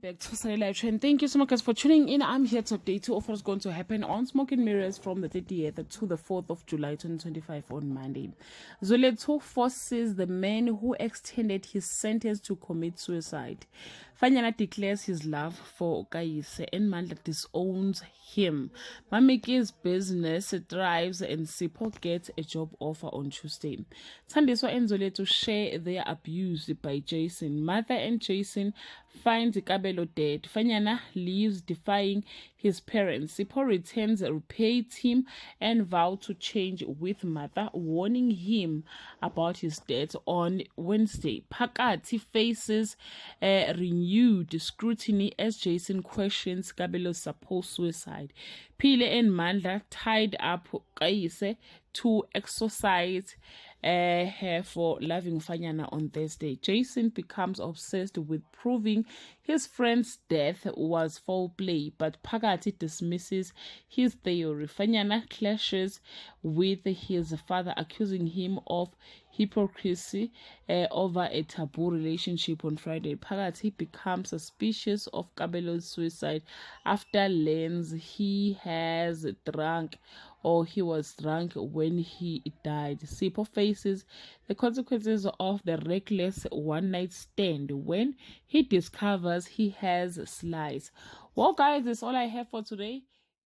back to Sunny Live Trend. Thank you so much guys for tuning in. I'm here to update you of what's going to happen on Smoke and Mirrors from the 30th to the 4th of July 2025 on Monday. Zuletho forces the man who extended his sentence to commit suicide. Fanyana declares his love for Okayise and Mandla disowns him. Mamiki's business thrives and Sipho gets a job offer on Tuesday. Thandiswa and Zuletho share their abuse by Jason. Mother and Jason finds Kabelo dead. Fanyana leaves defying his parents. Sipho returns, repays him and vows to change with Mother, warning him about his death on Wednesday. Phakathi faces renewed scrutiny as Jason questions Kabelo's supposed suicide. Phile and Mandla tied up Okayise to exorcise her for loving Fanyana on Thursday. Jason becomes obsessed with proving his friend's death was foul play, but Phakathi dismisses his theory. Fanyana clashes with his father, accusing him of hypocrisy over a taboo relationship on Friday. Phakathi becomes suspicious of Kabelo's suicide after learns he was drunk when he died. Sipho faces the consequences of the reckless one-night stand when he discovers he has slides. Well guys, that's all I have for today.